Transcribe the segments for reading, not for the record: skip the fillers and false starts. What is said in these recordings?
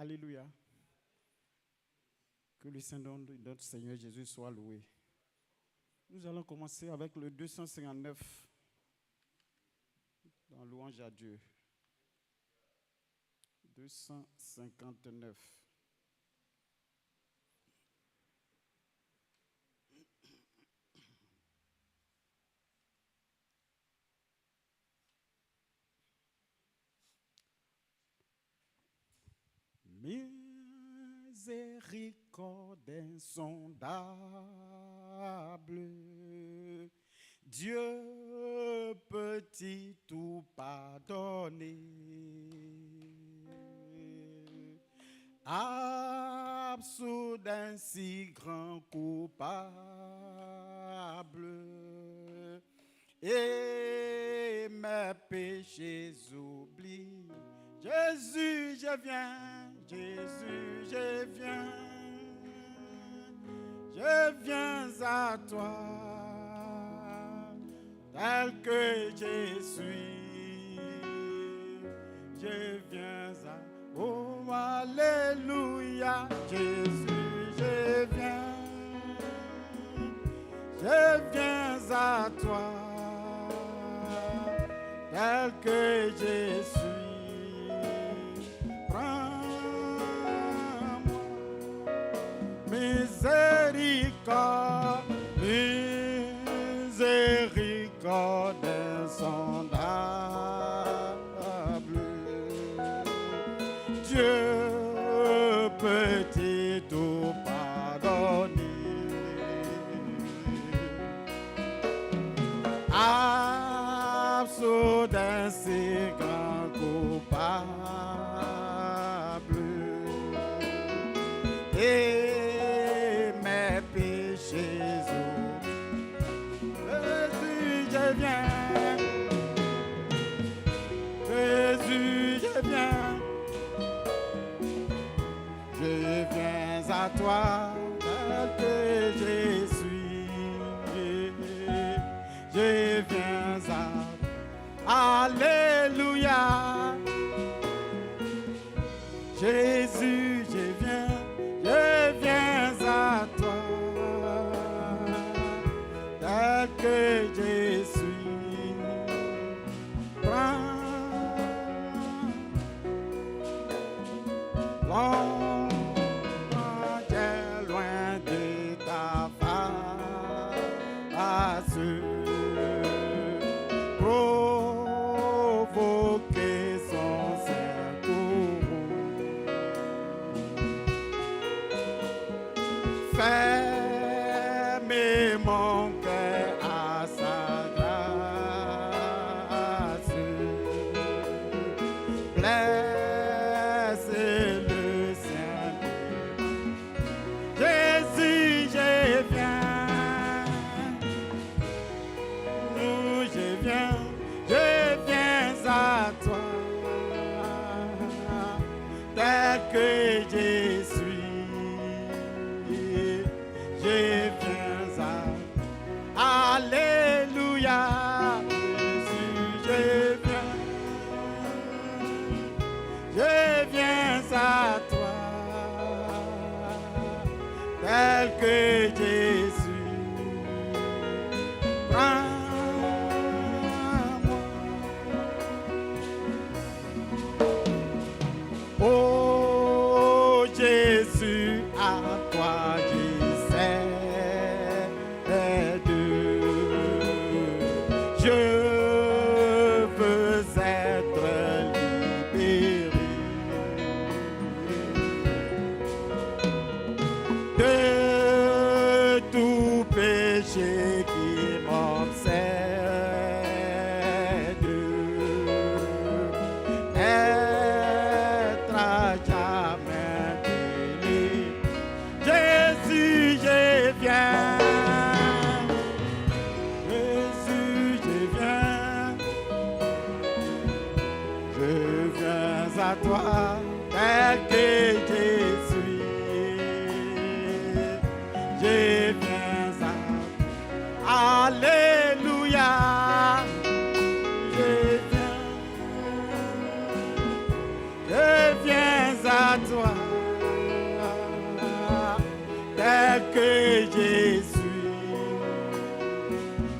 Alléluia. Que le Saint-Nom de notre Seigneur Jésus soit loué. Nous allons commencer avec le 259 dans louange à Dieu. 259. Miséricorde insondable, Dieu peut-il tout pardonner? Absous d'un si grand coupable, et mes péchés oublie. Jésus, je viens, Jésus, je viens à toi, tel que je suis, je viens à, oh, alléluia, Jésus, je viens à toi, tel que je suis. Miséricorde, miséricorde insondable, Dieu peut-il tout pardonner? Absous d'un si grand coupable, et mes péchés, Jésus, je viens, Jésus, je viens à toi, tel que je suis, je viens à, alléluia, Jésus, je viens à toi, tel que je suis. Loin de ta face, provoquer son secours. Fermez mon cœur à sa grâce. Blessez le Saint-Dieu. Jésus, je viens. Nous, je viens à toi. Tel que je suis. Je viens à, alléluia, Jésus, je viens à toi, tel que je suis. Prends-moi, oh Jésus, à toi je veux être libéré de tout péché qui m'obsède, être à jamais délivré. Jésus, je viens. À toi, tel que je suis, je viens à, alléluia, je viens à toi, tel que je suis.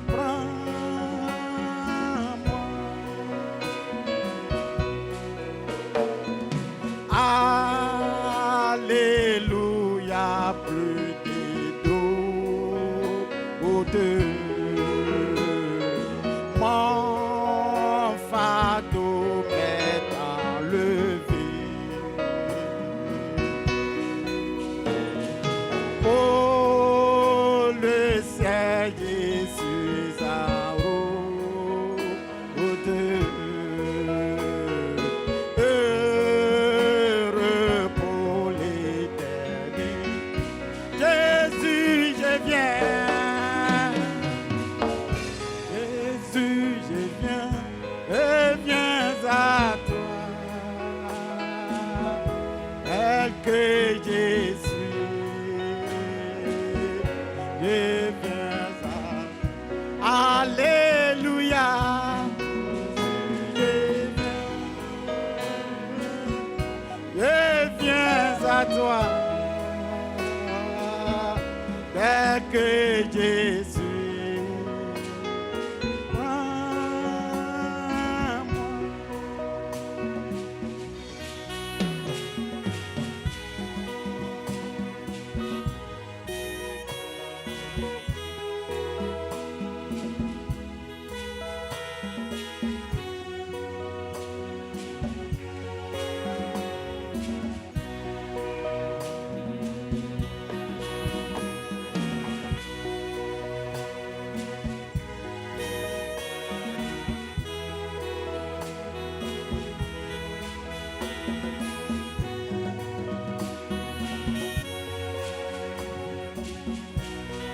Prends-moi. Alléluia, plus de doute. Mon fardeau m'est enlevé. Pour le ciel, je suis en route. Heureux pour l'éternité. Jésus, je viens. Jésus, je viens à toi. Tel que je suis, je viens à toi. Alléluia. Je viens à toi. Tel que je suis. Prends-moi.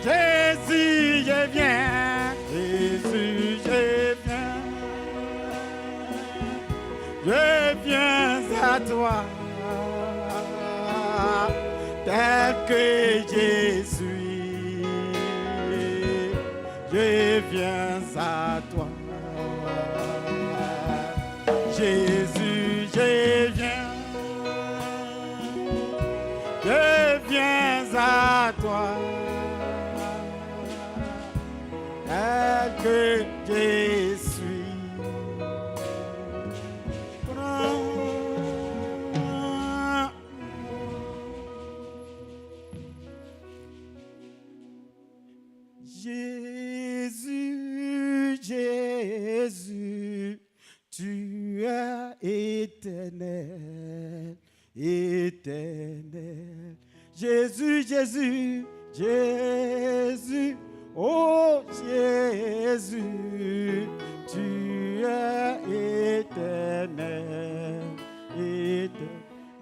Jésus, je viens. Jésus, je viens. Je viens à toi. Tel que je suis. Je viens à toi. Jésus, je viens. Je viens à toi. Tel que je suis. Prends-moi. Jésus, Jésus, tu es éternel, éternel. Jésus, Jésus, Jésus. Oh Jésus, tu es éternel, éternel.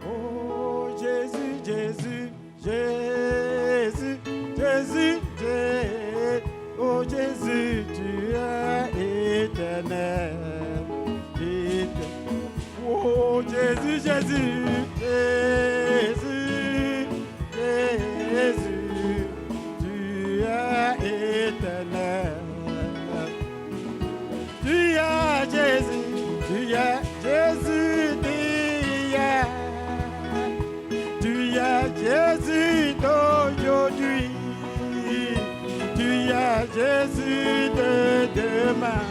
Oh Jésus, Jésus, Jésus, Jésus, Jésus. Oh Jésus, tu es éternel, éternel. Oh Jésus, Jésus, Jésus, Jésus. Éternel. Tu es Jésus, tu es Jésus d'hier, tu es Jésus d'aujourd'hui, tu es Jésus de demain,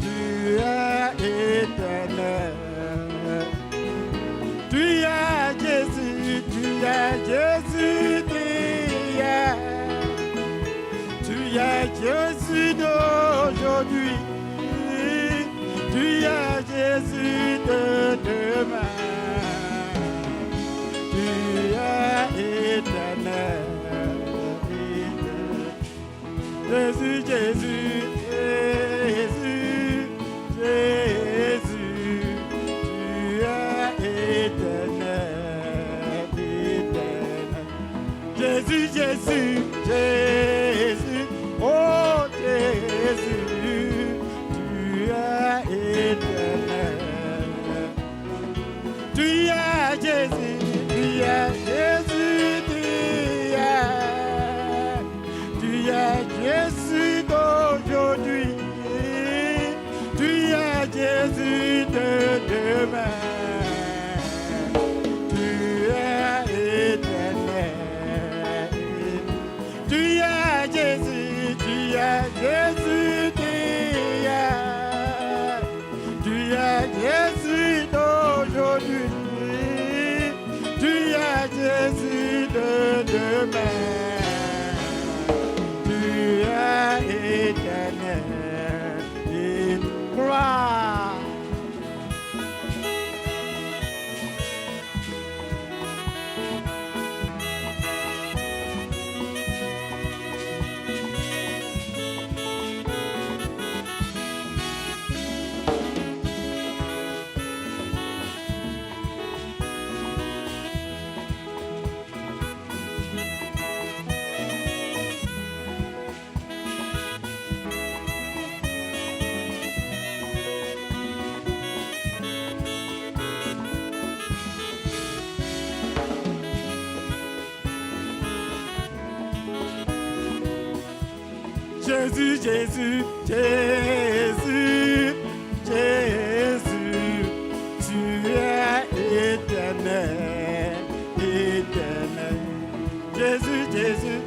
tu es éternel, tu es Jésus, tu es Jésus d'hier. Tu es Jésus d'aujourd'hui, tu es Jésus de demain, tu es éternel, Jésus, Jésus, Jésus, Jésus, tu es éternel, éternel, Jésus, Jésus, Jésus. Oh Jésus, tu es éternel. Tu es Jésus, tu es Jésus d'hier. Tu es Jésus d'aujourd'hui. Tu es Jésus de demain. Jésus, Jésus, Jésus, Jésus, tu es éternel, éternel. Jésus, Jésus,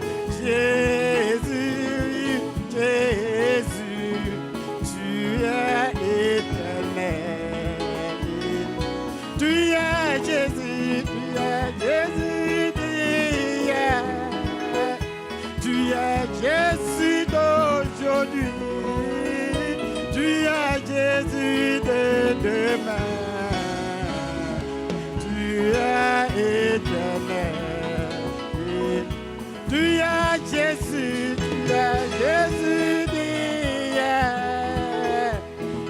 Jésus, Jésus, tu es éternel. Tu es Jésus, tu es Jésus, tu es Jésus d'aujourd'hui, tu es Jésus de demain, tu es éternel. Tu es Jésus, tu es Jésus d'hier,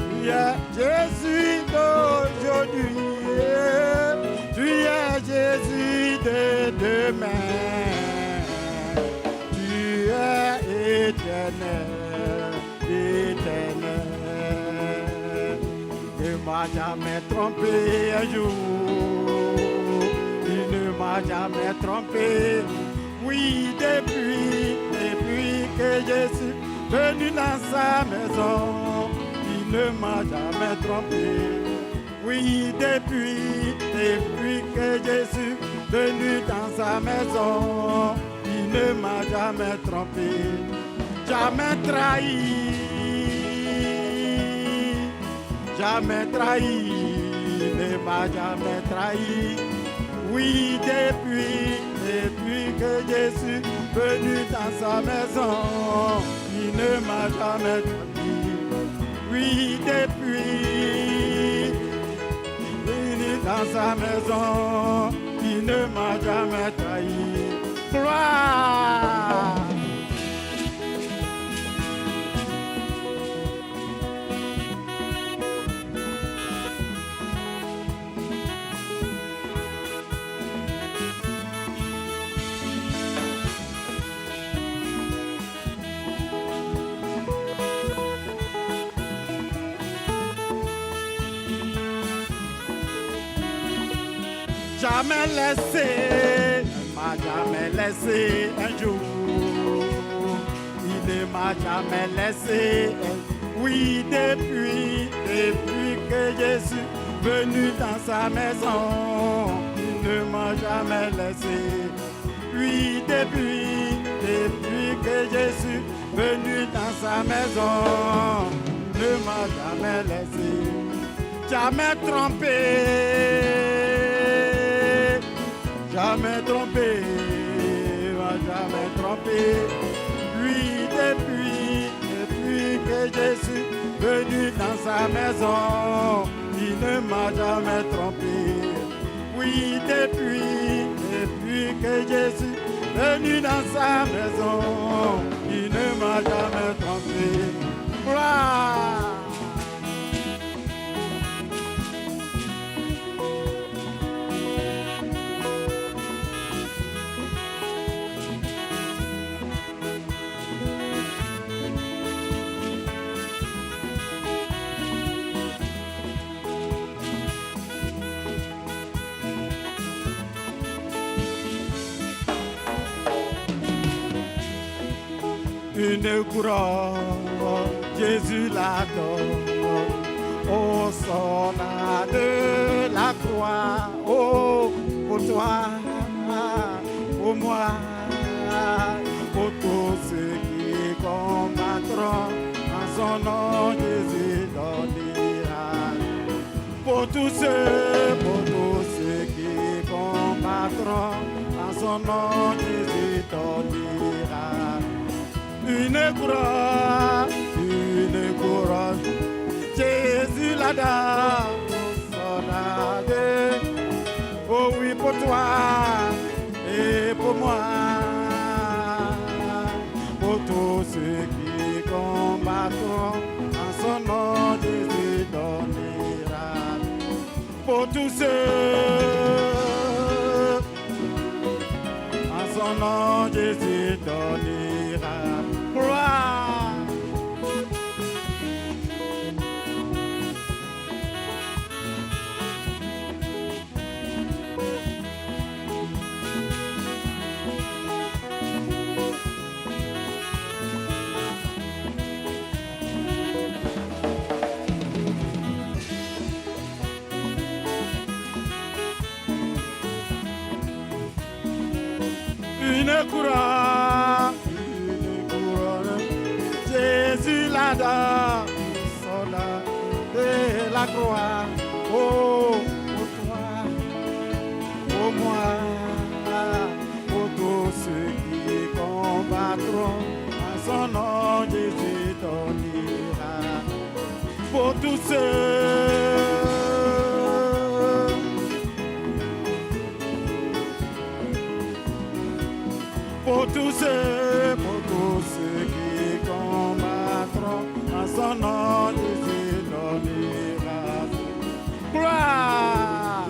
tu es Jésus d'aujourd'hui, tu es Jésus de demain, tu es éternel, éternel. Il ne m'a jamais trompé un jour, il ne m'a jamais trompé. Oui, depuis que je suis venu dans sa maison, il ne m'a jamais trompé. Oui, depuis que je suis venu dans sa maison, il ne m'a jamais trompé, jamais trahi, jamais trahi, il ne m'a jamais trahi. Oui, depuis que je suis venu dans sa maison, il ne m'a jamais trahi. Oui, depuis venu dans sa maison, il ne m'a jamais trahi. Gloire! Jamais laissé, il m'a jamais laissé un jour. Il ne m'a jamais laissé. Oui, depuis que je suis venu dans sa maison, il ne m'a jamais laissé. Oui, depuis que je suis venu dans sa maison, il ne m'a jamais laissé, jamais trompé. Jamais trompé, jamais trompé. Lui, depuis que je suis venu dans sa maison, il ne m'a jamais trompé. Oui, depuis que je suis venu dans sa maison, il ne m'a jamais trompé. Gloire! Une couronne, Jésus la donne au soldat de la croix. Oh, pour toi, pour moi, pour tous ceux qui combattront en son nom, Jésus donnera. Pour tous ceux qui combattront en son nom, Jésus donnera. Une couronne, Jésus la donne au soldat. Oh oui, pour toi et pour moi, pour tous ceux qui combattront en son nom, Jésus donnera. Pour tous ceux en son nom, Jésus donnera. Gloire! une couronne, Jésus là-dedans, soldat de la croix, oh, pour toi, pour moi, pour tous ceux qui combattront, en son nom Jésus t'honora, pour tous ceux. Pour tous ceux qui combattront, en son nom Jésus donnera gloire.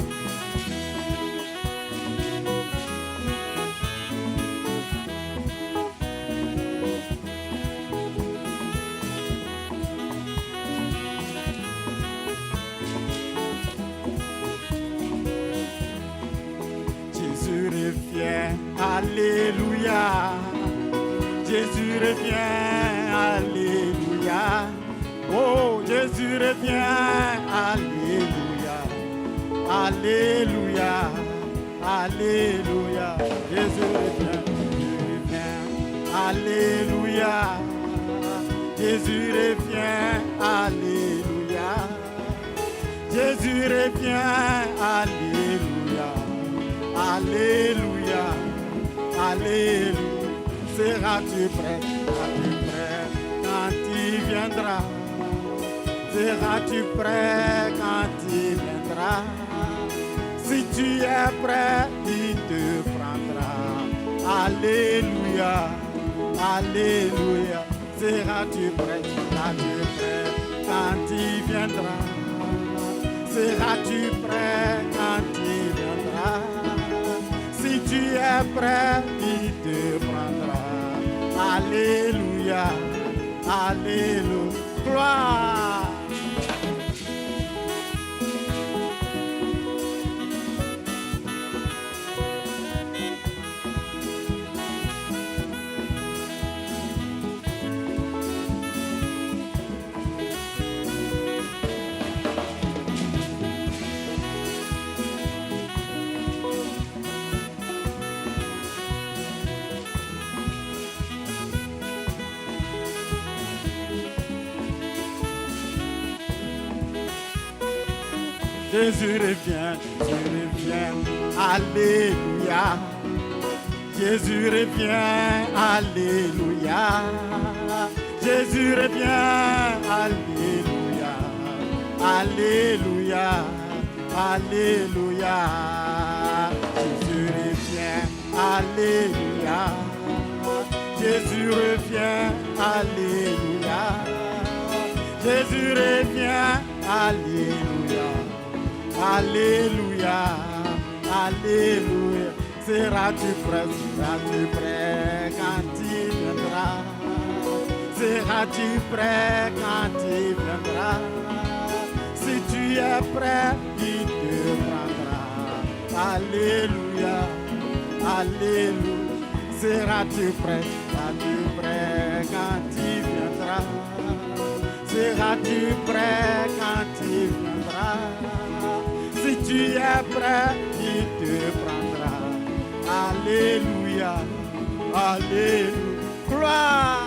Jésus revient, alléluia. Jésus revient, alléluia. Oh, Jésus revient, alléluia. Alléluia, alléluia. Jésus revient, alléluia. Jésus revient, alléluia. Jésus revient, alléluia. Alléluia, alléluia. Seras-tu prêt, quand il viendra? Seras-tu prêt quand il viendra? Si tu es prêt, il te prendra. Alléluia, alléluia. Seras-tu prêt, quand il viendra? Seras-tu prêt quand il viendra? Si tu es prêt, il te prendra. Alléluia, alléluia, gloire. Jésus revient, alléluia. Jésus revient, alléluia. Jésus revient, alléluia. Alléluia, alléluia. Jésus revient, alléluia. Jésus revient, alléluia. Jésus revient, alléluia. Alléluia, alléluia. Seras-tu prêt quand il viendra? Seras-tu prêt quand il viendra? Si tu es prêt, il te prendra. Alléluia, alléluia. Seras-tu prêt quand il viendra? Seras-tu prêt quand il viendra? Si tu es prêt, il te prendra. Alléluia, alléluia, gloire.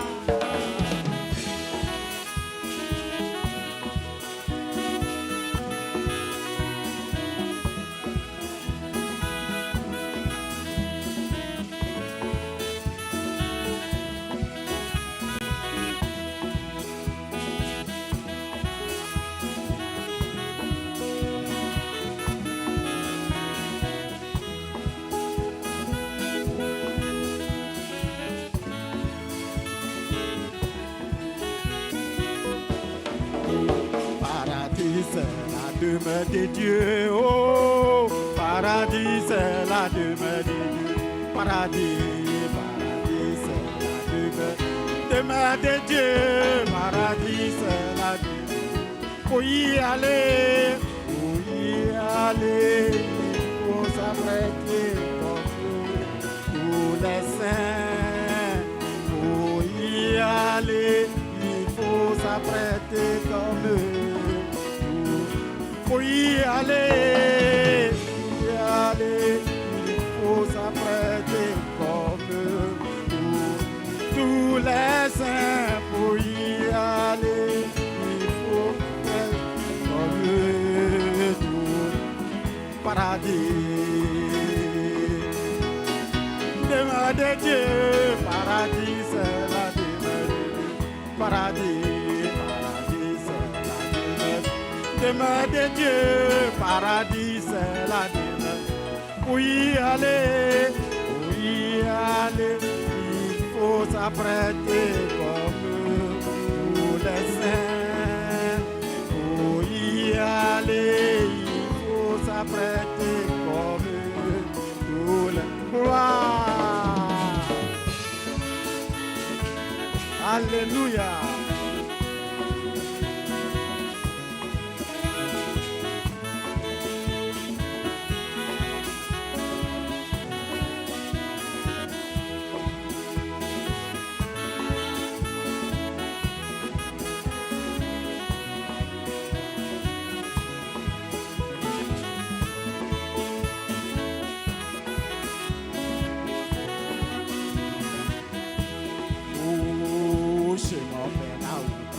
C'est la demeure de Dieu, oh, paradis c'est la demeure de Dieu, paradis, paradis c'est la demeure de Dieu, paradis c'est la demeure. Pour y aller, il faut s'apprêter pour les saints. Pour y aller, il faut s'apprêter comme eux. Pour y aller, il faut s'apprêter comme paradis. Demeure de Dieu, paradis, c'est la demeure. Paradis, paradis, c'est la demeure. Demeure de Dieu, paradis, c'est la demeure. Oui, allez, il faut s'apprêter comme tous les saints. Pour y aller, il faut s'apprêter comme tous les rois. Alléluia.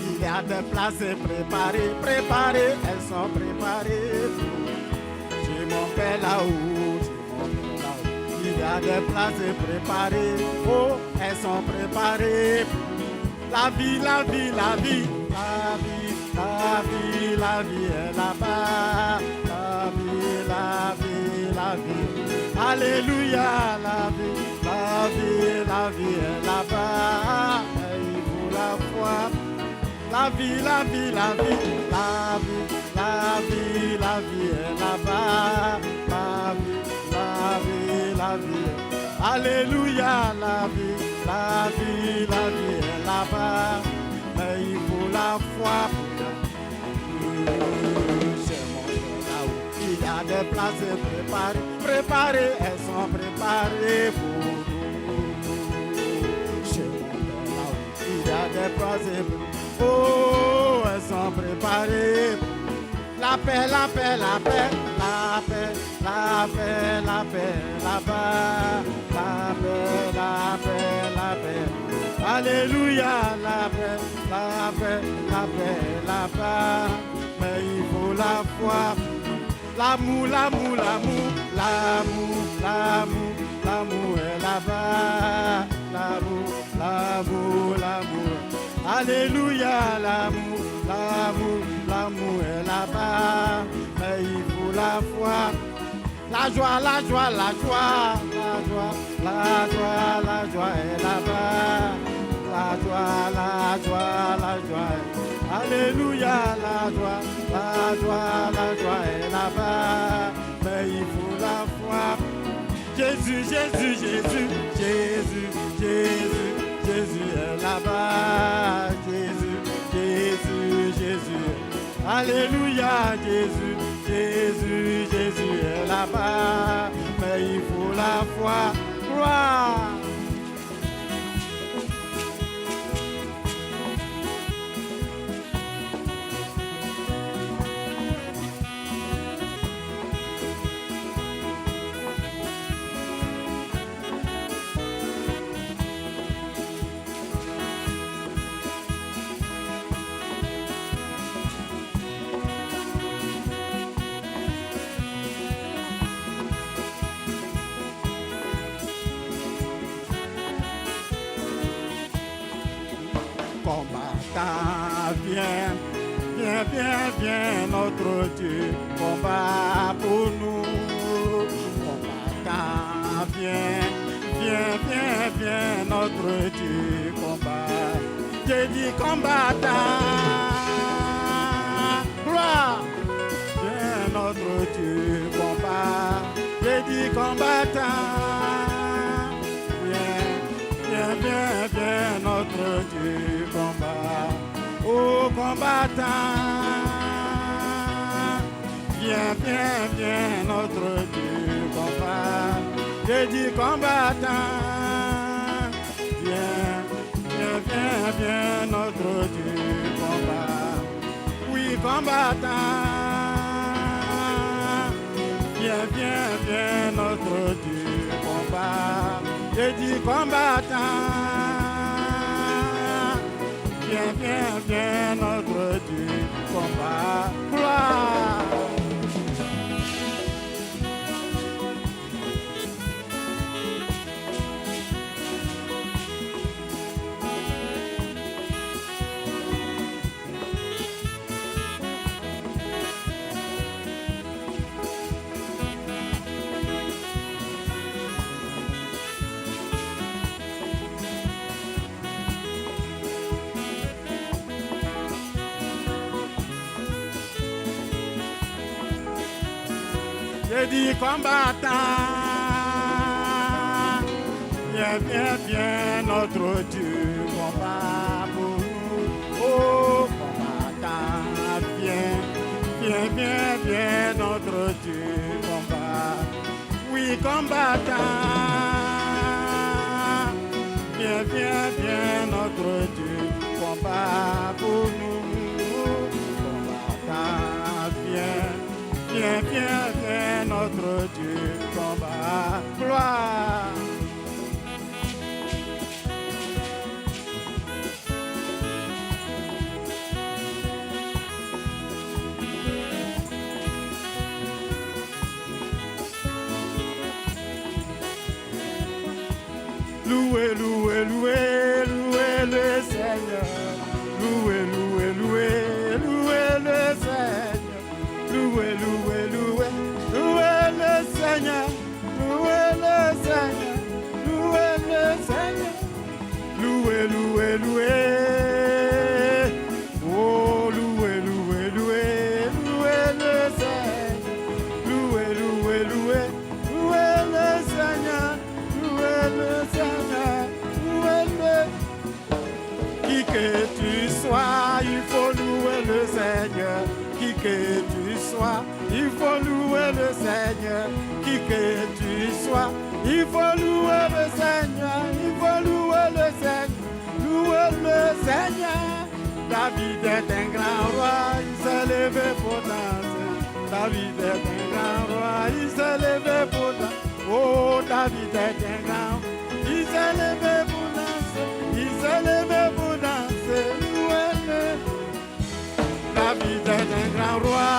Il y a des places préparées, elles sont préparées. Chez mon père là-haut, il y a des places préparées, oh, elles sont préparées. La vie est là-bas. La vie. Alléluia, la vie est là-bas. Il faut la foi. La vie est là-bas. La vie. Alléluia, la vie est là-bas. Mais il faut la foi. Chez mon Père là-haut, il y a des places préparées, elles sont préparées pour nous. Chez mon Père là-haut, il y a des places oh, elles sont préparées. La paix là-bas. La paix. Alléluia, la paix là-bas. Mais il faut la foi. L'amour est là-bas. L'amour. Alléluia, l'amour est là-bas. Mais il faut la foi. La joie est là-bas. La joie. Alléluia, la joie est là-bas. Mais il faut la foi. Jésus est là-bas. Jésus. Alléluia, Jésus est là-bas. Mais il faut la foi. Gloire. Combattant, viens, notre Dieu, combat pour nous. Combattant, viens, notre Dieu, combat. J'ai dit combattant, gloire, viens, notre Dieu, combat. J'ai dit combattant, viens, notre Dieu, combat. Oh, combattant, viens, notre Dieu, combat. J'ai dit combattant, viens, notre Dieu, combat. Oui, combattant, viens, notre Dieu, combat. J'ai dit combattant, viens, notre Dieu, combat. Gloire. J'ai dit combattant, viens, viens, viens, notre Dieu combat pour nous. Oh, combattant, viens, viens, viens, viens, notre Dieu combat. Oui, combattant, viens, viens, viens, notre Dieu combat pour nous. Combattant, viens. Viens, viens, viens, notre Dieu combat. Gloire. Louez, louez, louez, louez le Seigneur. Louez, louez, louez, louez le Seigneur. Louez, louez, louez, louez le Seigneur, louez le Seigneur, louez le Seigneur, louez, louez, louez, oh, louez, louez, louez, louez le Seigneur, louez, louez, louez, louez le Seigneur, louez le, qui que tu sois, il faut louer le Seigneur. Qui que tu sois, il faut louer le Seigneur. Qui que tu sois, il faut louer le Seigneur. Il faut louer le Seigneur. Louer le Seigneur. David est un grand roi, il s'est levé pour danser. David est un grand roi, il s'est levé pour danser. Oh, David est un grand roi, il s'est levé pour danser. Il s'est levé pour danser. Louer le David est un grand roi.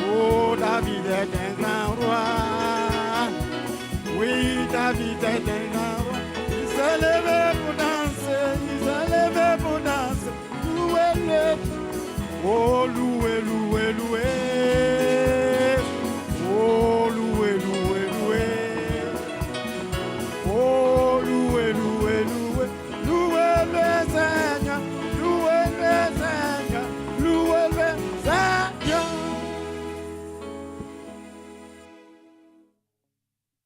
Oh, David est un grand roi. Oui, David est un grand roi. Il s'est levé pour danser. Il s'est levé pour danser. Louez-le. Oh, louez.